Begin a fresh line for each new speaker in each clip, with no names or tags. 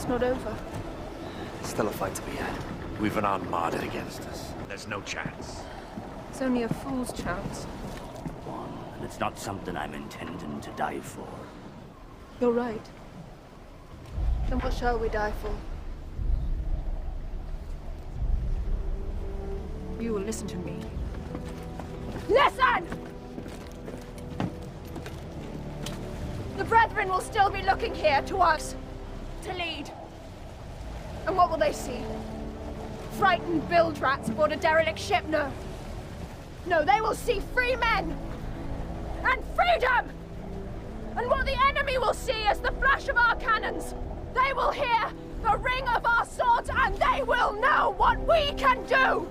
fight's not over.
Still a fight to be had. We've an armada against us. There's no chance.
It's only a fool's chance.
And it's not something I'm intending to die for.
You're right. Then what shall we die for? You will listen to me. Listen! The Brethren will still be looking here to us, to lead. And what will they see? Frightened bilge rats aboard a derelict ship? No. No, they will see free men! And freedom! And what the enemy will see is the flash of our cannons. They will hear the ring of our swords, and they will know what we can do!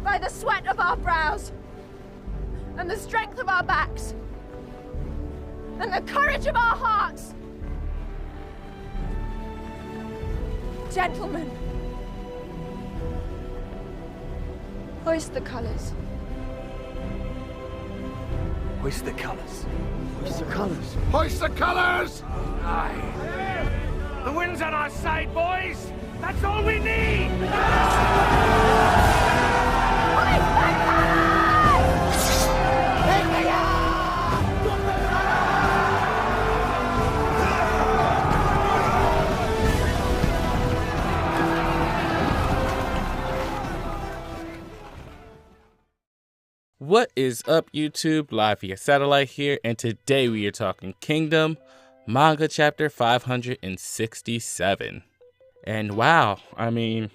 By the sweat of our brows, and the strength of our backs, and the courage of our hearts. Gentlemen, hoist the colors.
Hoist the colors.
Hoist the colors.
Hoist the colors! Aye. The wind's on our side, boys! That's all we need!
What is up, YouTube? Live via satellite here, and today we are talking Kingdom, Manga chapter 567. And wow, I mean,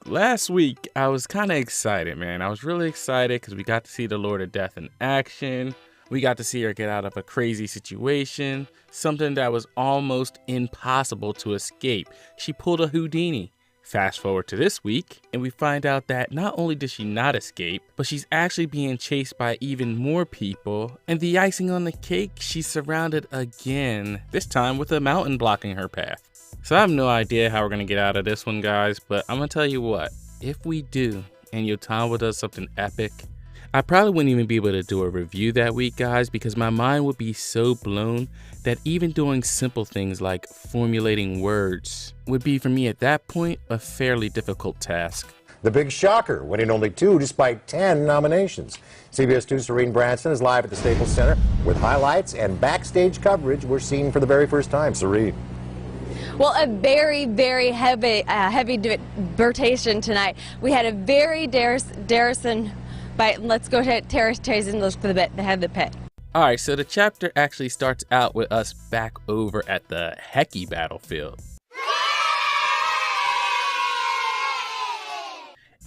last week I was kind of excited, man. I was really excited because we got to see the Lord of Death in action. We got to see her get out of a crazy situation, something that was almost impossible to escape. She pulled a Houdini. Fast forward to this week, and we find out that not only did she not escape, but she's actually being chased by even more people, and the icing on the cake, she's surrounded again, this time with a mountain blocking her path. So I have no idea how we're going to get out of this one, guys, but I'm going to tell you what, if we do, and Yotanwa does something epic, I probably wouldn't even be able to do a review that week, guys, because my mind would be so blown that even doing simple things like formulating words would be, for me at that point, a fairly difficult task.
The big shocker, winning only 2 despite 10 nominations. CBS 2's Serene Branson is live at the Staples Center with highlights and backstage coverage we're seeing for the very first time. Serene.
Well, a very, very heavy debatation tonight. We had a very Darrison. But let's go to Terrace and look for the head of the pit.
Alright, so the chapter actually starts out with us back over at the Heki battlefield.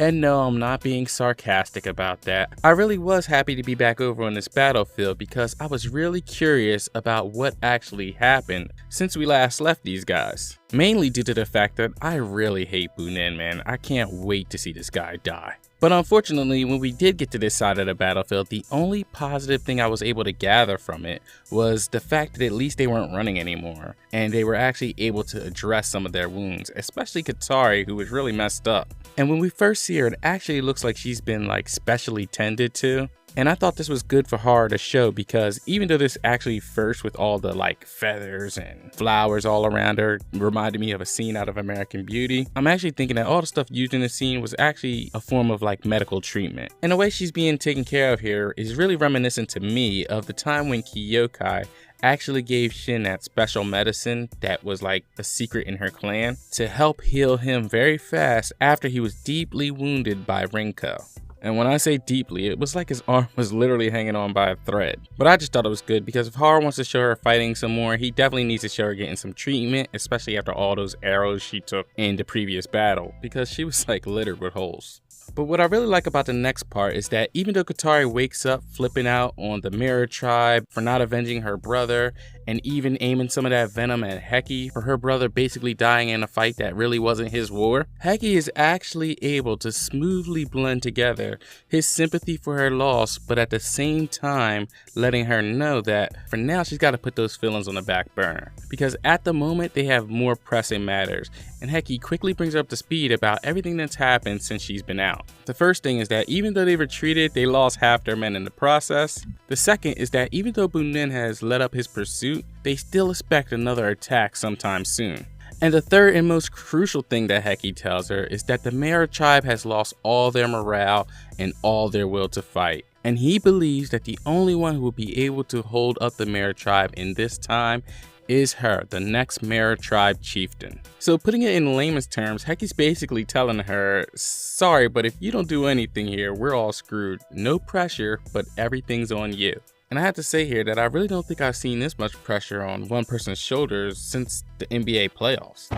And no, I'm not being sarcastic about that. I really was happy to be back over on this battlefield because I was really curious about what actually happened since we last left these guys. Mainly due to the fact that I really hate Bunin, man. I can't wait to see this guy die. But unfortunately, when we did get to this side of the battlefield, the only positive thing I was able to gather from it was the fact that at least they weren't running anymore, and they were actually able to address some of their wounds, especially Katari, who was really messed up. And when we first see her, it actually looks like she's been like specially tended to. And I thought this was good for horror to show because even though this actually first with all the like feathers and flowers all around her reminded me of a scene out of American Beauty, I'm actually thinking that all the stuff used in the scene was actually a form of like medical treatment. And the way she's being taken care of here is really reminiscent to me of the time when Kyokai actually gave Shin that special medicine that was like a secret in her clan to help heal him very fast after he was deeply wounded by Rinko. And when I say deeply, it was like his arm was literally hanging on by a thread. But I just thought it was good because if Horror wants to show her fighting some more, he definitely needs to show her getting some treatment, especially after all those arrows she took in the previous battle, because she was like littered with holes. But what I really like about the next part is that even though Katari wakes up flipping out on the Mirror Tribe for not avenging her brother and even aiming some of that venom at Heki for her brother basically dying in a fight that really wasn't his war, Heki is actually able to smoothly blend together his sympathy for her loss, but at the same time letting her know that for now she's got to put those feelings on the back burner because at the moment they have more pressing matters, and Heki quickly brings her up to speed about everything that's happened since she's been out. The first thing is that even though they retreated, they lost half their men in the process. The second is that even though Bunin has let up his pursuit, suit, they still expect another attack sometime soon. And the third and most crucial thing that Heki tells her is that the Mera tribe has lost all their morale and all their will to fight. And he believes that the only one who will be able to hold up the Mera tribe in this time is her, the next Mera tribe chieftain. So putting it in layman's terms, Heki's basically telling her, sorry, but if you don't do anything here, we're all screwed. No pressure, but everything's on you. And I have to say here that I really don't think I've seen this much pressure on one person's shoulders since the NBA playoffs.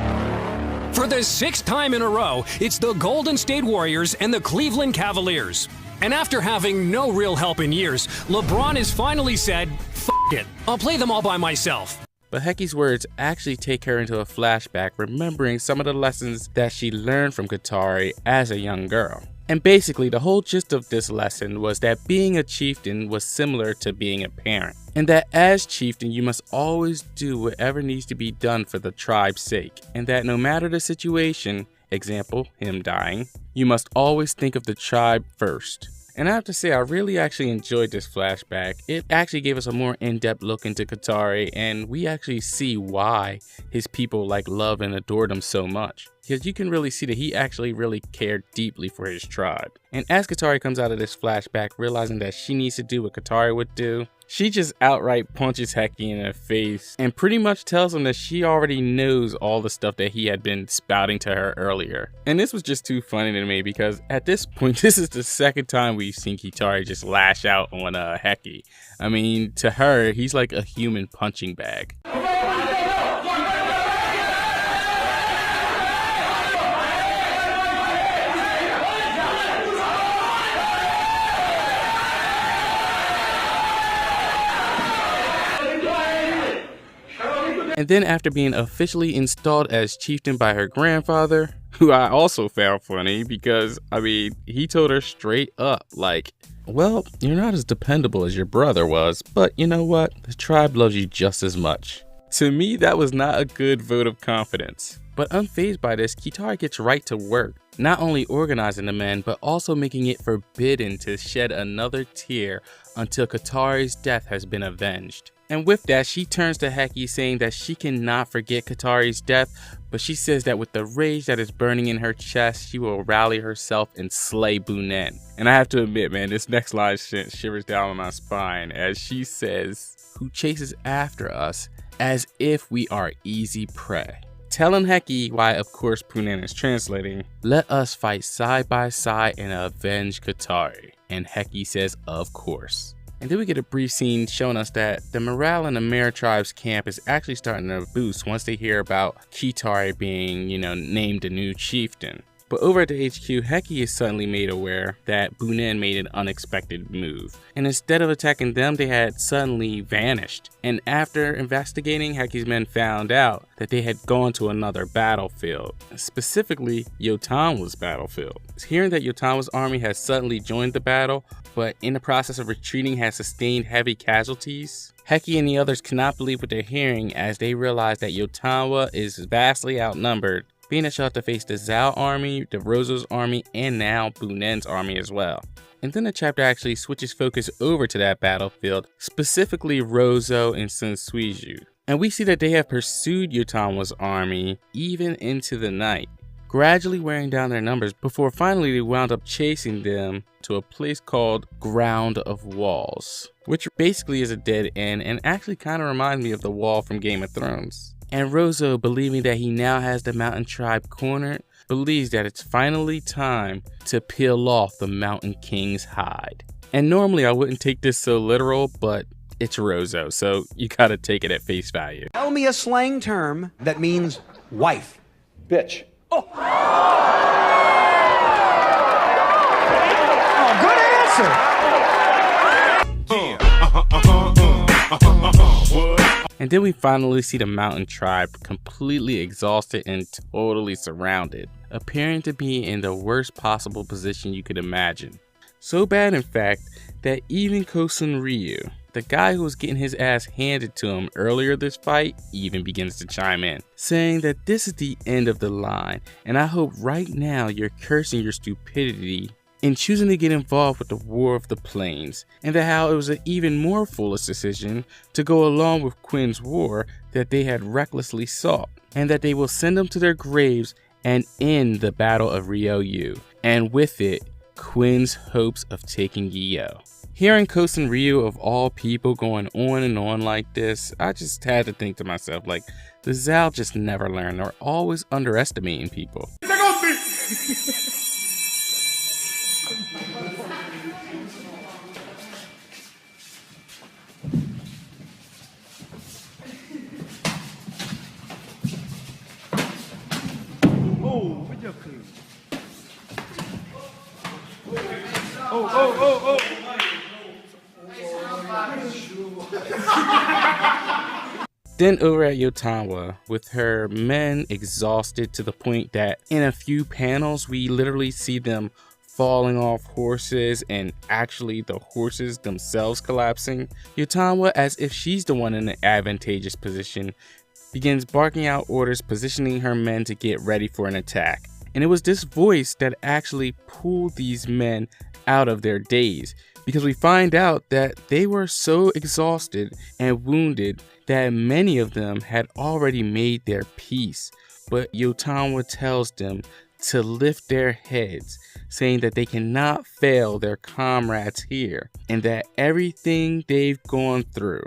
For the 6th time in a row, it's the Golden State Warriors and the Cleveland Cavaliers. And after having no real help in years, LeBron has finally said, "F it, I'll play them all by myself."
But Heki's words actually take her into a flashback, remembering some of the lessons that she learned from Qatari as a young girl. And basically, the whole gist of this lesson was that being a chieftain was similar to being a parent. And that as chieftain, you must always do whatever needs to be done for the tribe's sake. And that no matter the situation, example, him dying, you must always think of the tribe first. And I have to say, I really actually enjoyed this flashback. It actually gave us a more in-depth look into Qatari, and we actually see why his people love and adored him so much. Because you can really see that he actually really cared deeply for his tribe. And as Qatari comes out of this flashback, realizing that she needs to do what Qatari would do, she just outright punches Heki in the face and pretty much tells him that she already knows all the stuff that he had been spouting to her earlier. And this was just too funny to me because at this point, this is the second time we've seen Qatari just lash out on Heki. I mean, to her, he's like a human punching bag. And then after being officially installed as chieftain by her grandfather, who I also found funny because, I mean, he told her straight up, well, you're not as dependable as your brother was, but you know what? The tribe loves you just as much. To me, that was not a good vote of confidence. But unfazed by this, Qatari gets right to work, not only organizing the men, but also making it forbidden to shed another tear until Qatari's death has been avenged. And with that, she turns to Heki saying that she cannot forget Qatari's death, but she says that with the rage that is burning in her chest, she will rally herself and slay Bunen. And I have to admit, man, this next line sent shivers down my spine as she says, "Who chases after us as if we are easy prey." Telling Heki why, of course, Bunen is translating, "Let us fight side by side and avenge Qatari." And Heki says, "Of course." And then we get a brief scene showing us that the morale in the Mera tribe's camp is actually starting to boost once they hear about Qatari being, named a new chieftain. But over at the HQ, Heki is suddenly made aware that Bunen made an unexpected move. And instead of attacking them, they had suddenly vanished. And after investigating, Heki's men found out that they had gone to another battlefield, specifically Yotanwa'S battlefield. Hearing that Yotanwa'S army has suddenly joined the battle, but in the process of retreating has sustained heavy casualties, Heki and the others cannot believe what they're hearing as they realize that Yotanwa is vastly outnumbered, being that she'll have to face the Zhao army, the Rozo's army, and now Bunen's army as well. And then the chapter actually switches focus over to that battlefield, specifically Rozo and Sun Suiju. And we see that they have pursued Yotanwa'S army even into the night, gradually wearing down their numbers before finally they wound up chasing them to a place called Ground of Walls, which basically is a dead end and actually kind of reminds me of the wall from Game of Thrones. And Rozo, believing that he now has the mountain tribe cornered, believes that it's finally time to peel off the mountain king's hide. And normally I wouldn't take this so literal, but it's Rozo, so you gotta take it at face value.
Tell me a slang term that means wife.
Bitch.
Oh, good answer.
And then we finally see the mountain tribe completely exhausted and totally surrounded, appearing to be in the worst possible position you could imagine. So bad, in fact, that even Kosun Ryu, the guy who was getting his ass handed to him earlier this fight, even begins to chime in, saying that this is the end of the line, and I hope right now you're cursing your stupidity in choosing to get involved with the War of the Plains, and that how it was an even more foolish decision to go along with Quinn's war that they had recklessly sought, and that they will send them to their graves and end the Battle of Ryo-Yu, and with it, Quinn's hopes of taking Gyo. Hearing Kosen Ryu of all people going on and on like this, I just had to think to myself, like, the Zal just never learn. They're always underestimating people. Then over at Yotanwa, with her men exhausted to the point that in a few panels we literally see them falling off horses and actually the horses themselves collapsing, Yotanwa, as if she's the one in an advantageous position, begins barking out orders positioning her men to get ready for an attack. And it was this voice that actually pulled these men out of their daze, because we find out that they were so exhausted and wounded that many of them had already made their peace. But Yotanwa tells them to lift their heads, saying that they cannot fail their comrades here, and that everything they've gone through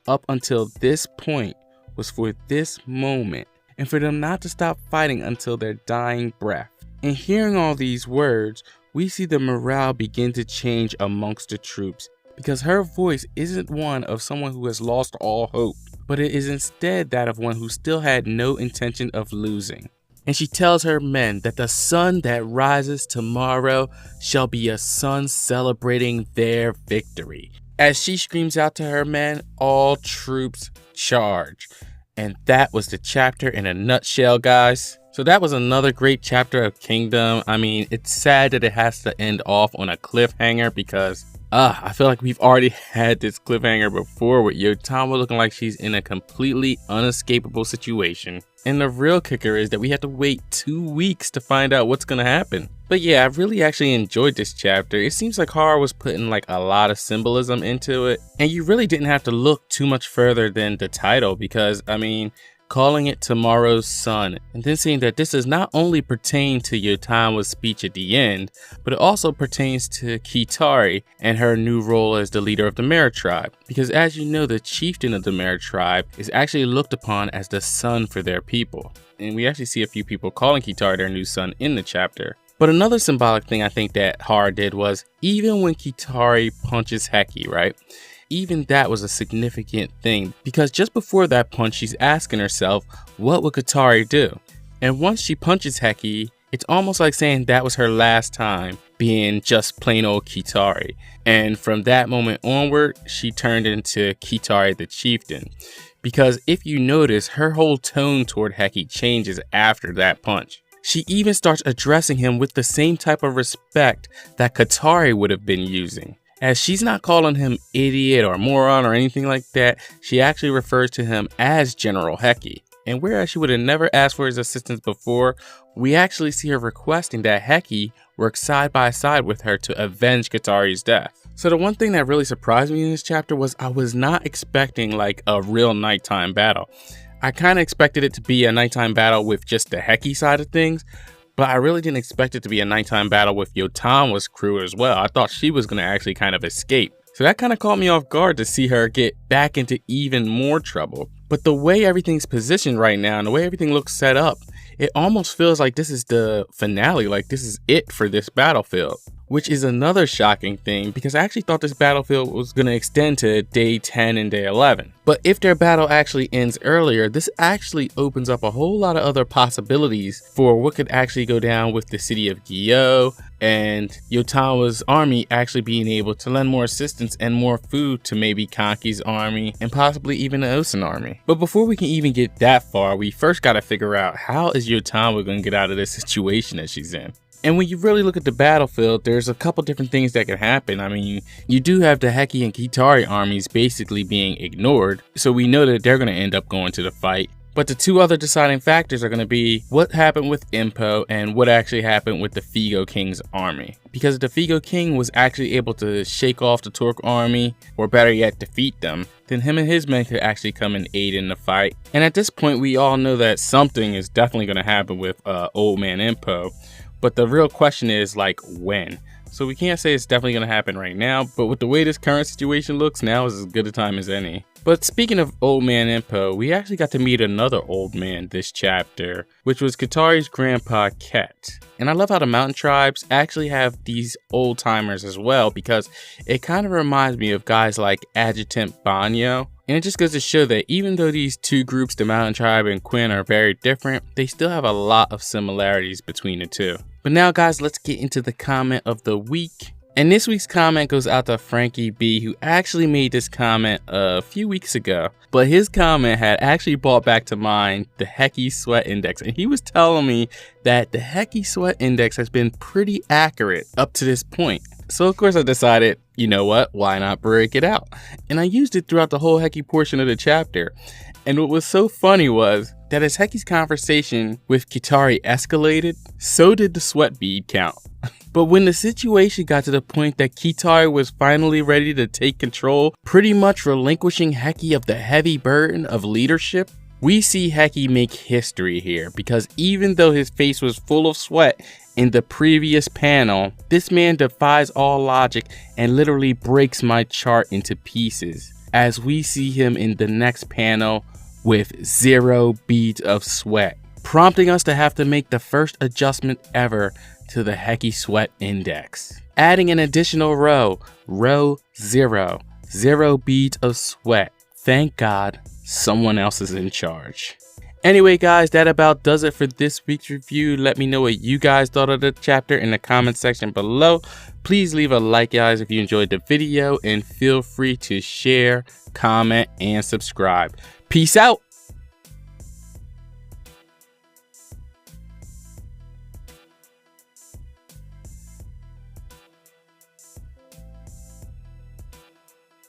up until this point was for this moment, and for them not to stop fighting until their dying breath. And hearing all these words, we see the morale begin to change amongst the troops, because her voice isn't one of someone who has lost all hope, but it is instead that of one who still had no intention of losing. And she tells her men that the sun that rises tomorrow shall be a sun celebrating their victory. As she screams out to her men, all troops charge. And that was the chapter in a nutshell, guys. So that was another great chapter of Kingdom. I mean, it's sad that it has to end off on a cliffhanger because I feel like we've already had this cliffhanger before with Yotanwa looking like she's in a completely unescapable situation. And the real kicker is that we have to wait 2 weeks to find out what's gonna happen. But yeah, I really actually enjoyed this chapter. It seems like Hara was putting like a lot of symbolism into it. And you really didn't have to look too much further than the title, because I mean, calling it Tomorrow's Sun, and then saying that this does not only pertain to Yotanwa's speech at the end, but it also pertains to Kitari and her new role as the leader of the Mare tribe. Because as you know, the chieftain of the Mare tribe is actually looked upon as the sun for their people. And we actually see a few people calling Kitari their new son in the chapter. But another symbolic thing I think that Hara did was, even when Kitari punches Heki, right? Even that was a significant thing, because just before that punch, she's asking herself, what would Kitari do? And once she punches Heki, it's almost like saying that was her last time being just plain old Kitari. And from that moment onward, she turned into Kitari the chieftain. Because if you notice, her whole tone toward Heki changes after that punch. She even starts addressing him with the same type of respect that Kitari would have been using. As she's not calling him idiot or moron or anything like that, she actually refers to him as General Heki. And whereas she would have never asked for his assistance before, we actually see her requesting that Heki work side by side with her to avenge Kitari's death. So the one thing that really surprised me in this chapter was I was not expecting like a real nighttime battle. I kind of expected it to be a nighttime battle with just the Heki side of things, but I really didn't expect it to be a nighttime battle with Yotanwa's crew as well. I thought she was going to actually kind of escape. So that kind of caught me off guard to see her get back into even more trouble. But the way everything's positioned right now and the way everything looks set up, it almost feels like this is the finale, like this is it for this battlefield. Which is another shocking thing, because I actually thought this battlefield was going to extend to day 10 and day 11. But if their battle actually ends earlier, this actually opens up a whole lot of other possibilities for what could actually go down with the city of Gyo and Yotanwa's army actually being able to lend more assistance and more food to maybe Kanki's army and possibly even the Osen army. But before we can even get that far, we first got to figure out how is Yotanwa going to get out of this situation that she's in. And when you really look at the battlefield, there's a couple different things that can happen. I mean, you do have the Heki and Kitari armies basically being ignored, so we know that they're going to end up going to the fight. But the two other deciding factors are going to be what happened with Impo and what actually happened with the Figo King's army. Because if the Figo King was actually able to shake off the Torque army, or better yet, defeat them, then him and his men could actually come and aid in the fight. And at this point, we all know that something is definitely going to happen with Old Man Impo. But the real question is, like, when? So we can't say it's definitely going to happen right now, but with the way this current situation looks, now is as good a time as any. But speaking of Old Man Impo, we actually got to meet another old man this chapter, which was Kitari's grandpa Ket. And I love how the mountain tribes actually have these old timers as well, because it kind of reminds me of guys like Adjutant Banyo. And it just goes to show that even though these two groups, the Mountain Tribe and Quinn, are very different, they still have a lot of similarities between the two. But now guys, let's get into the comment of the week. And this week's comment goes out to Frankie B, who actually made this comment a few weeks ago. But his comment had actually brought back to mind the Hecky Sweat Index. And he was telling me that the Hecky Sweat Index has been pretty accurate up to this point. So of course I decided, you know what, why not break it out? And I used it throughout the whole Hecky portion of the chapter. And what was so funny was that as Hecky's conversation with Kitari escalated, so did the sweat bead count. But when the situation got to the point that Kitari was finally ready to take control, pretty much relinquishing Hecky of the heavy burden of leadership, we see Hecky make history here, because even though his face was full of sweat in the previous panel, this man defies all logic and literally breaks my chart into pieces, as we see him in the next panel with 0 beads of sweat, prompting us to have to make the first adjustment ever to the Hecky Sweat Index. Adding an additional row 0, 0 beads of sweat. Thank God someone else is in charge. Anyway guys, that about does it for this week's review. Let me know what you guys thought of the chapter in the comment section below. Please leave a like guys if you enjoyed the video, and feel free to share, comment, and subscribe. Peace out.